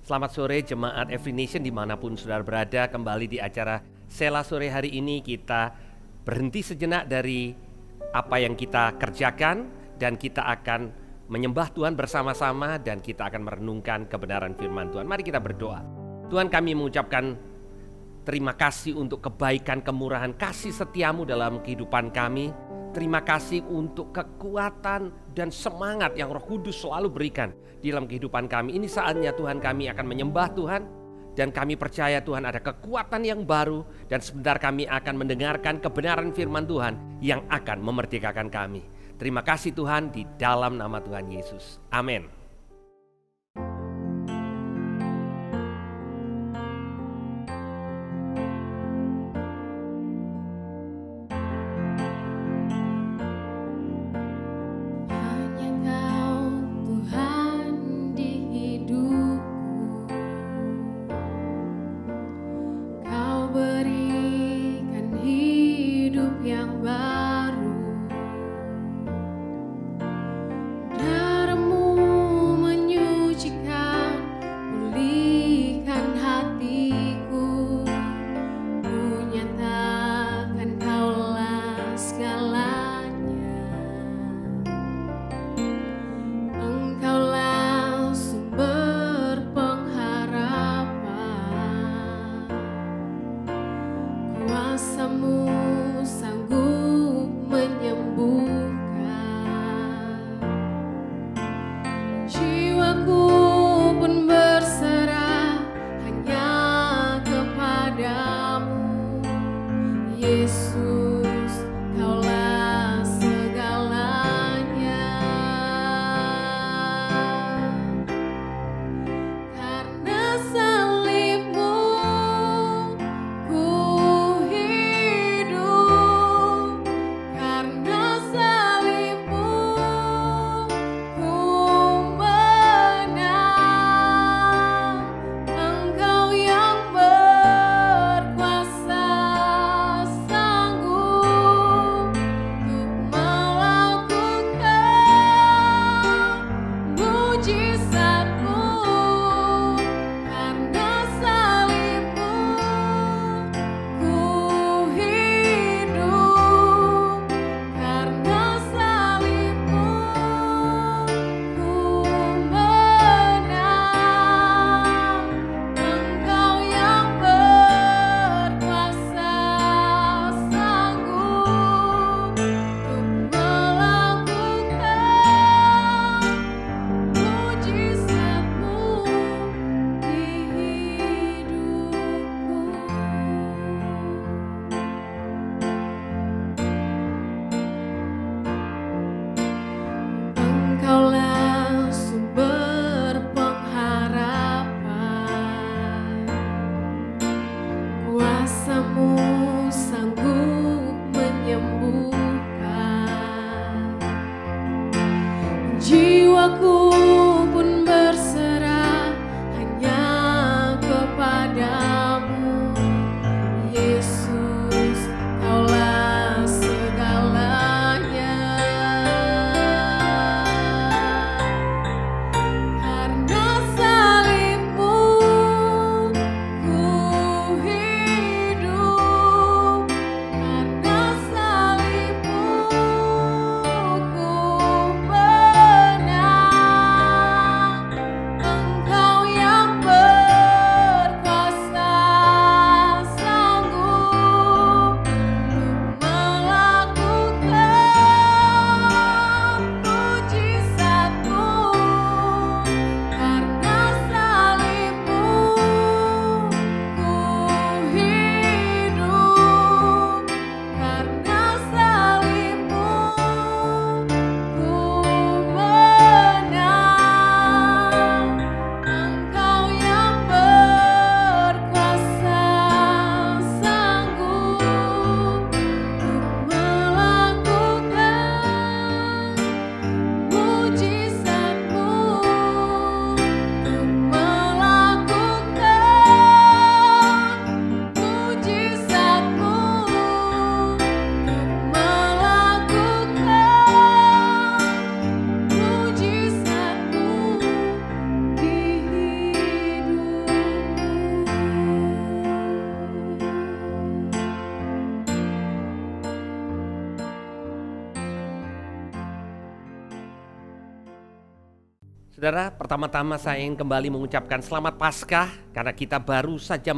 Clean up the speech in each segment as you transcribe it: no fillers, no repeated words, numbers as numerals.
Selamat sore jemaat Every Nation dimanapun saudara berada. Kembali di acara Sela sore hari ini kita berhenti sejenak dari apa yang kita kerjakan dan kita akan menyembah Tuhan bersama-sama dan kita akan merenungkan kebenaran firman Tuhan. Mari kita berdoa. Tuhan, kami mengucapkan terima kasih untuk kebaikan, kemurahan, kasih setiamu dalam kehidupan kami. Terima kasih untuk kekuatan dan semangat yang Roh Kudus selalu berikan di dalam kehidupan kami. Ini saatnya Tuhan, kami akan menyembah Tuhan. Dan kami percaya Tuhan ada kekuatan yang baru. Dan sebentar kami akan mendengarkan kebenaran firman Tuhan yang akan memerdekakan kami. Terima kasih Tuhan, di dalam nama Tuhan Yesus. Amin. Darah-Mu Saudara, pertama-tama saya ingin kembali mengucapkan selamat Paskah karena kita baru saja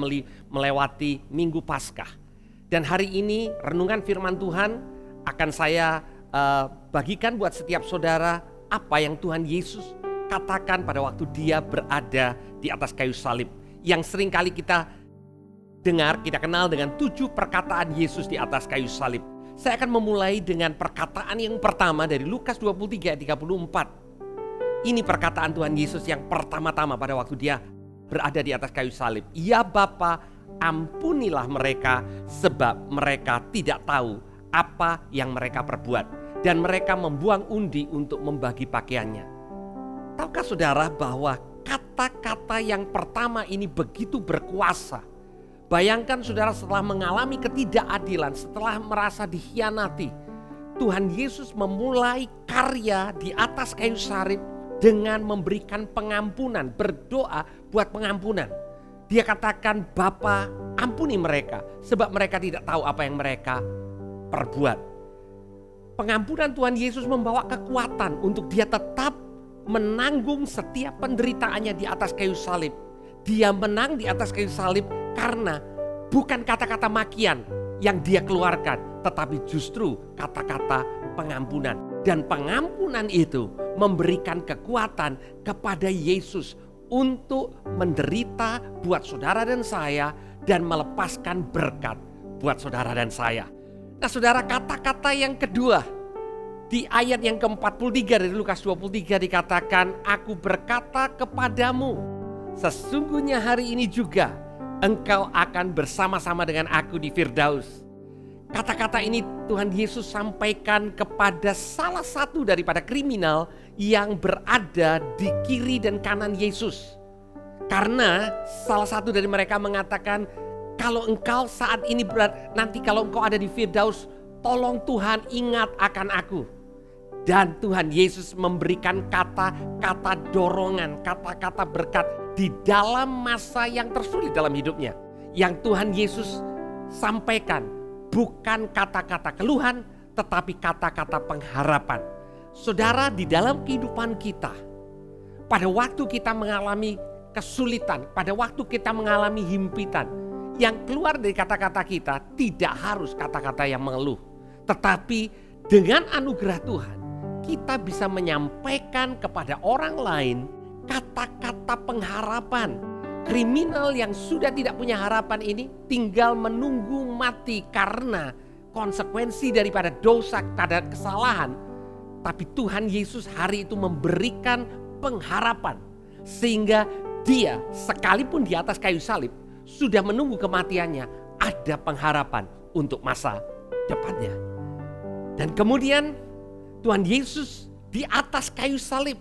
melewati Minggu Paskah. Dan hari ini renungan firman Tuhan akan saya bagikan buat setiap saudara apa yang Tuhan Yesus katakan pada waktu dia berada di atas kayu salib. Yang sering kali kita dengar, kita kenal dengan 7 perkataan Yesus di atas kayu salib. Saya akan memulai dengan perkataan yang pertama dari Lukas 23 ayat 34. Ini perkataan Tuhan Yesus yang pertama-tama pada waktu dia berada di atas kayu salib. Ya Bapa, ampunilah mereka sebab mereka tidak tahu apa yang mereka perbuat. Dan mereka membuang undi untuk membagi pakaiannya. Tahukah saudara bahwa kata-kata yang pertama ini begitu berkuasa. Bayangkan saudara, setelah mengalami ketidakadilan, setelah merasa dikhianati, Tuhan Yesus memulai karya di atas kayu salib dengan memberikan pengampunan, berdoa buat pengampunan. Dia katakan, Bapa, ampuni mereka sebab mereka tidak tahu apa yang mereka perbuat. Pengampunan Tuhan Yesus membawa kekuatan untuk dia tetap menanggung setiap penderitaannya di atas kayu salib. Dia menang di atas kayu salib karena bukan kata-kata makian yang dia keluarkan, tetapi justru kata-kata pengampunan. Dan pengampunan itu memberikan kekuatan kepada Yesus untuk menderita buat saudara dan saya dan melepaskan berkat buat saudara dan saya. Nah saudara, kata-kata yang kedua di ayat yang ke-43 dari Lukas 23 dikatakan, Aku berkata kepadamu, sesungguhnya hari ini juga engkau akan bersama-sama dengan aku di Firdaus. Kata-kata ini Tuhan Yesus sampaikan kepada salah satu daripada kriminal yang berada di kiri dan kanan Yesus. Karena salah satu dari mereka mengatakan, kalau engkau saat ini nanti kalau engkau ada di Firdaus, tolong Tuhan ingat akan aku. Dan Tuhan Yesus memberikan kata-kata dorongan, kata-kata berkat di dalam masa yang tersulit dalam hidupnya. Yang Tuhan Yesus sampaikan bukan kata-kata keluhan, tetapi kata-kata pengharapan. Saudara, di dalam kehidupan kita, pada waktu kita mengalami kesulitan, pada waktu kita mengalami himpitan, yang keluar dari kata-kata kita tidak harus kata-kata yang mengeluh. Tetapi dengan anugerah Tuhan, kita bisa menyampaikan kepada orang lain kata-kata pengharapan. Kriminal yang sudah tidak punya harapan ini tinggal menunggu mati karena konsekuensi daripada dosa, pada kesalahan. Tapi Tuhan Yesus hari itu memberikan pengharapan. Sehingga dia sekalipun di atas kayu salib sudah menunggu kematiannya, ada pengharapan untuk masa depannya. Dan kemudian Tuhan Yesus di atas kayu salib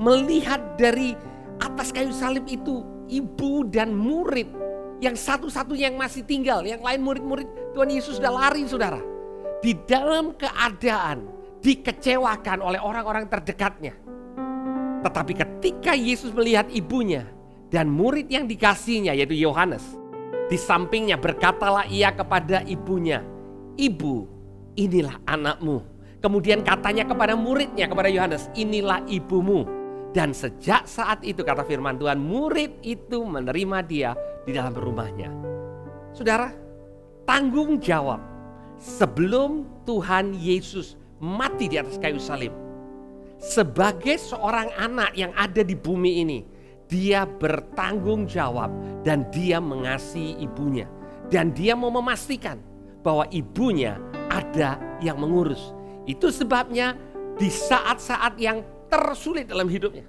melihat dari atas kayu salib itu ibu dan murid yang satu-satunya yang masih tinggal. Yang lain murid-murid Tuhan Yesus sudah lari saudara. Di dalam keadaan dikecewakan oleh orang-orang terdekatnya. Tetapi ketika Yesus melihat ibunya dan murid yang dikasihnya yaitu Yohanes, di sampingnya berkatalah ia kepada ibunya, Ibu, inilah anakmu. Kemudian katanya kepada muridnya, kepada Yohanes, inilah ibumu. Dan sejak saat itu kata firman Tuhan, murid itu menerima dia di dalam rumahnya. Saudara, tanggung jawab sebelum Tuhan Yesus mati di atas kayu salib. Sebagai seorang anak yang ada di bumi ini, dia bertanggung jawab dan dia mengasihi ibunya. Dan dia mau memastikan bahwa ibunya ada yang mengurus. Itu sebabnya di saat-saat yang tersulit dalam hidupnya,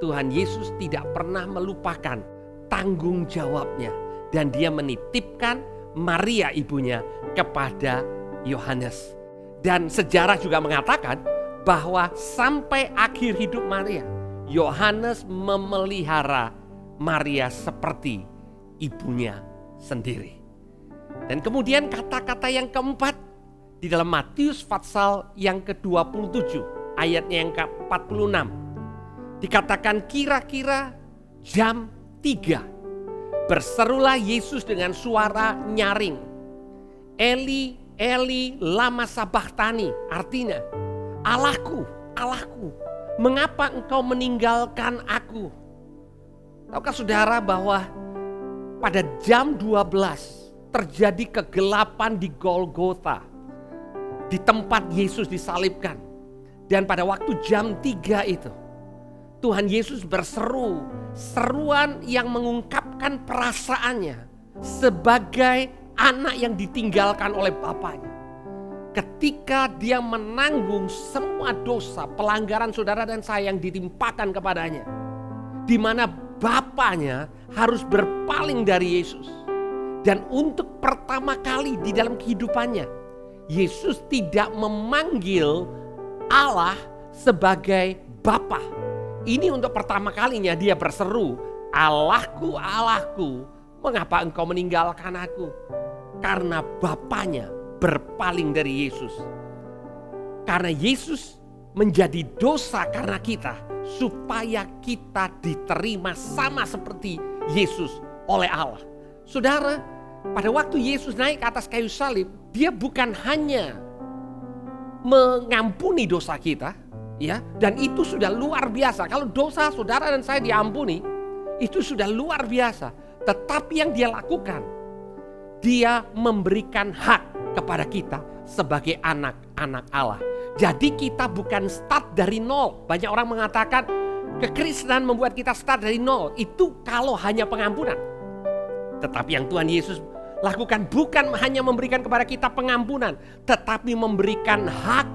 Tuhan Yesus tidak pernah melupakan tanggung jawabnya. Dan dia menitipkan Maria ibunya kepada Yohanes. Dan sejarah juga mengatakan bahwa sampai akhir hidup Maria, Yohanes memelihara Maria seperti ibunya sendiri. Dan kemudian kata-kata yang keempat di dalam Matius pasal yang ke-27 ayatnya yang ke-46 dikatakan kira-kira jam 3 berserulah Yesus dengan suara nyaring, Eli Eli lama sabachthani, artinya Allahku, Allahku, Mengapa engkau meninggalkan aku? Tahukah saudara bahwa pada jam 12 terjadi kegelapan di Golgota, di tempat Yesus disalibkan. Dan pada waktu jam 3 itu, Tuhan Yesus berseru, seruan yang mengungkapkan perasaannya sebagai anak yang ditinggalkan oleh Bapaknya. Ketika dia menanggung semua dosa, pelanggaran saudara dan saya yang ditimpakan kepadanya, di mana Bapaknya harus berpaling dari Yesus. Dan untuk pertama kali di dalam kehidupannya, Yesus tidak memanggil Allah sebagai Bapa. Ini untuk pertama kalinya dia berseru, Allahku, Allahku, mengapa engkau meninggalkan aku? Karena Bapaknya berpaling dari Yesus. Karena Yesus menjadi dosa karena kita, supaya kita diterima sama seperti Yesus oleh Allah. Saudara, pada waktu Yesus naik ke atas kayu salib, dia bukan hanya mengampuni dosa kita, ya, dan itu sudah luar biasa. Kalau dosa saudara dan saya diampuni, itu sudah luar biasa. Tetapi yang dia lakukan, dia memberikan hak kepada kita sebagai anak-anak Allah. Jadi kita bukan start dari nol. Banyak orang mengatakan kekristenan membuat kita start dari nol. Itu kalau hanya pengampunan. Tetapi yang Tuhan Yesus lakukan bukan hanya memberikan kepada kita pengampunan, tetapi memberikan hak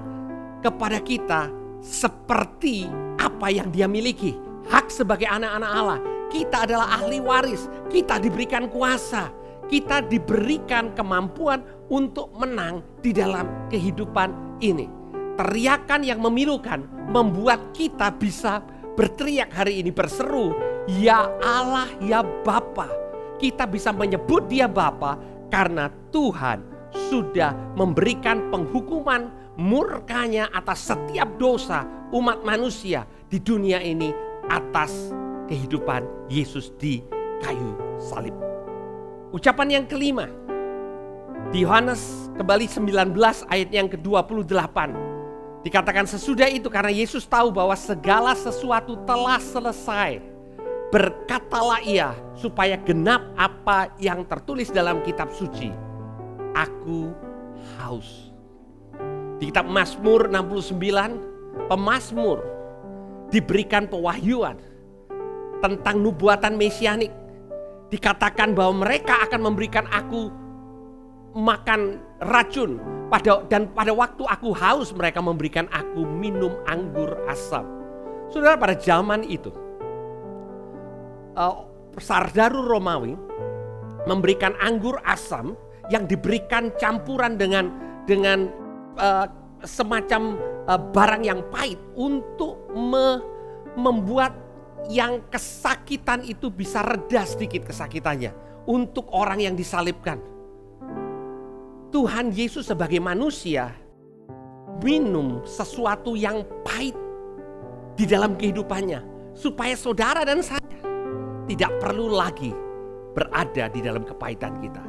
kepada kita seperti apa yang dia miliki. Hak sebagai anak-anak Allah. Kita adalah ahli waris. Kita diberikan kuasa. Kita diberikan kemampuan untuk menang di dalam kehidupan ini. Teriakan yang memilukan membuat kita bisa berteriak hari ini, berseru, ya Allah, ya Bapa. Kita bisa menyebut dia Bapa karena Tuhan sudah memberikan penghukuman murkanya atas setiap dosa umat manusia di dunia ini atas kehidupan Yesus di kayu salib. Ucapan yang kelima, di Yohanes kembali 19 ayat yang ke-28. Dikatakan sesudah itu karena Yesus tahu bahwa segala sesuatu telah selesai. Berkatalah ia supaya genap apa yang tertulis dalam kitab suci. Aku haus. Di kitab Mazmur 69, pemazmur diberikan pewahyuan tentang nubuatan mesianik. Dikatakan bahwa mereka akan memberikan aku makan racun. Dan pada waktu aku haus mereka memberikan aku minum anggur asam. Saudara, pada zaman itu Sardaru Romawi memberikan anggur asam yang diberikan campuran dengan semacam barang yang pahit untuk membuat yang kesakitan itu bisa reda sedikit kesakitannya untuk orang yang disalibkan. Tuhan Yesus sebagai manusia minum sesuatu yang pahit di dalam kehidupannya supaya saudara dan saya tidak perlu lagi berada di dalam kepahitan kita.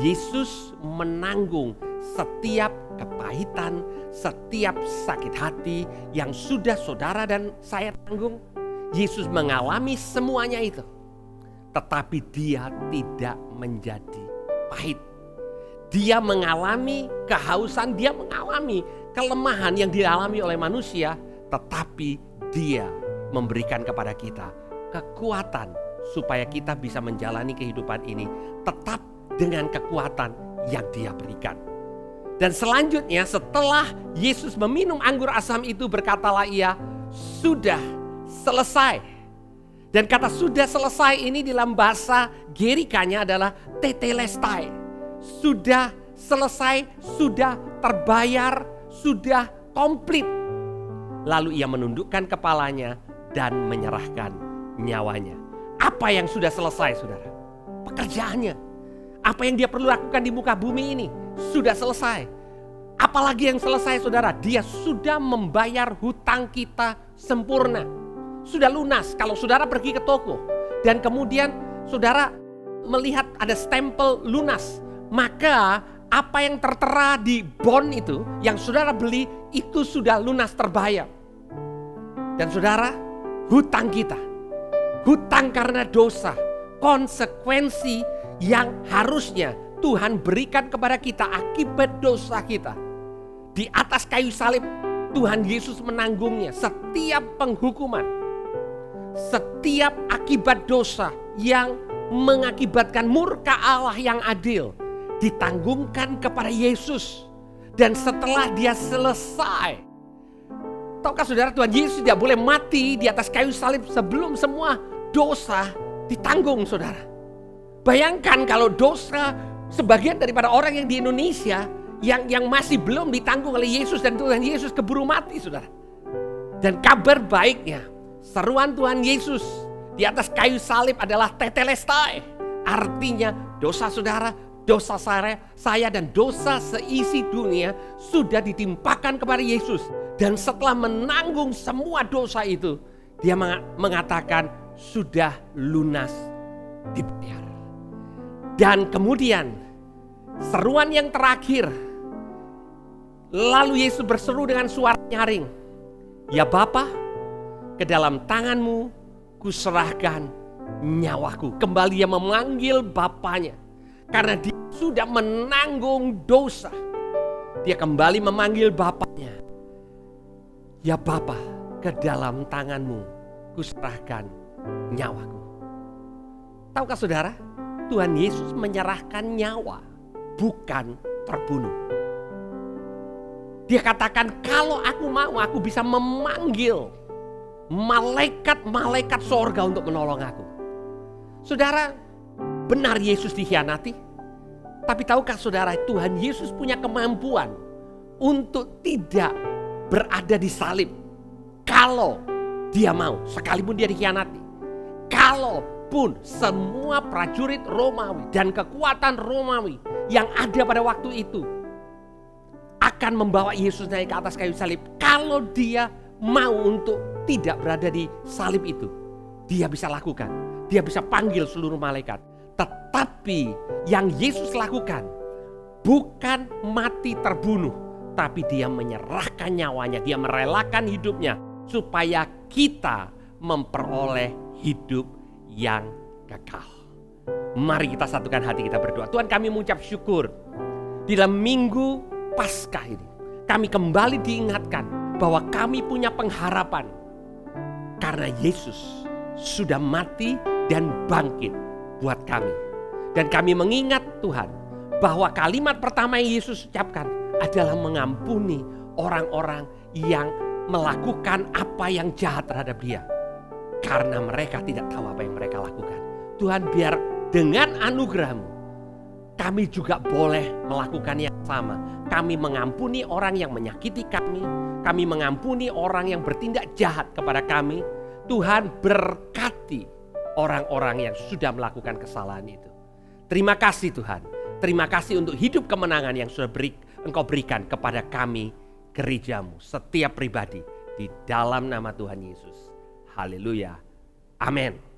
Yesus menanggung setiap kepahitan, setiap sakit hati yang sudah saudara dan saya tanggung. Yesus mengalami semuanya itu. Tetapi dia tidak menjadi pahit. Dia mengalami kehausan, dia mengalami kelemahan yang dialami oleh manusia. Tetapi dia memberikan kepada kita kekuatan supaya kita bisa menjalani kehidupan ini tetap dengan kekuatan yang dia berikan. Dan selanjutnya setelah Yesus meminum anggur asam itu, berkatalah ia, sudah selesai. Dan kata sudah selesai ini dalam bahasa Gerikanya adalah tetelestai. Sudah selesai, sudah terbayar, sudah komplit. Lalu ia menundukkan kepalanya dan menyerahkan nyawanya. Apa yang sudah selesai, saudara? Pekerjaannya. Apa yang dia perlu lakukan di muka bumi ini sudah selesai. Apalagi yang selesai, saudara? Dia sudah membayar hutang kita sempurna. Sudah lunas. Kalau saudara pergi ke toko dan kemudian saudara melihat ada stempel lunas, maka apa yang tertera di bond itu yang saudara beli itu sudah lunas terbayar. Dan saudara, hutang kita, hutang karena dosa, konsekuensi yang harusnya Tuhan berikan kepada kita akibat dosa kita. Di atas kayu salib, Tuhan Yesus menanggungnya. Setiap penghukuman, setiap akibat dosa yang mengakibatkan murka Allah yang adil ditanggungkan kepada Yesus. Dan setelah dia selesai, tahukah saudara, Tuhan Yesus tidak boleh mati di atas kayu salib sebelum semua dosa ditanggung, saudara. Bayangkan kalau dosa sebagian daripada orang yang di Indonesia yang masih belum ditanggung oleh Yesus, dan Tuhan Yesus keburu mati, saudara. Dan kabar baiknya, seruan Tuhan Yesus di atas kayu salib adalah tetelestai. Artinya dosa saudara, dosa saya dan dosa seisi dunia sudah ditimpakan kepada Yesus. Dan setelah menanggung semua dosa itu, dia mengatakan sudah lunas dibayar. Dan kemudian seruan yang terakhir, lalu Yesus berseru dengan suara nyaring, "Ya Bapa, ke dalam tanganmu kuserahkan nyawaku." Kembali dia memanggil Bapanya karena dia sudah menanggung dosa. Dia kembali memanggil Bapanya, "Ya Bapa, ke dalam tanganmu kuserahkan nyawaku." Tahukah saudara, Tuhan Yesus menyerahkan nyawa, bukan terbunuh. Dia katakan, kalau aku mau, aku bisa memanggil malaikat-malaikat sorga untuk menolong aku. Saudara, benar Yesus dikhianati. Tapi tahukah saudara, Tuhan Yesus punya kemampuan untuk tidak berada di salib. Kalau dia mau, sekalipun dia dikhianati. Kalaupun semua prajurit Romawi dan kekuatan Romawi yang ada pada waktu itu akan membawa Yesus naik ke atas kayu salib. Kalau dia mau untuk tidak berada di salib itu, dia bisa lakukan. Dia bisa panggil seluruh malaikat. Tetapi yang Yesus lakukan bukan mati terbunuh, tapi dia menyerahkan nyawanya. Dia merelakan hidupnya supaya kita memperoleh hidup yang kekal. Mari kita satukan hati kita berdoa. Tuhan, kami mengucap syukur di dalam minggu Paskah ini kami kembali diingatkan bahwa kami punya pengharapan karena Yesus sudah mati dan bangkit buat kami. Dan kami mengingat Tuhan bahwa kalimat pertama yang Yesus ucapkan adalah mengampuni orang-orang yang melakukan apa yang jahat terhadap dia, karena mereka tidak tahu apa yang mereka lakukan. Tuhan, biar dengan anugerah-Mu kami juga boleh melakukan yang sama. Kami mengampuni orang yang menyakiti kami. Kami mengampuni orang yang bertindak jahat kepada kami. Tuhan, berkati orang-orang yang sudah melakukan kesalahan itu. Terima kasih Tuhan. Terima kasih untuk hidup kemenangan yang sudah Engkau berikan kepada kami, gereja-Mu, setiap pribadi, di dalam nama Tuhan Yesus. Haleluya. Amin.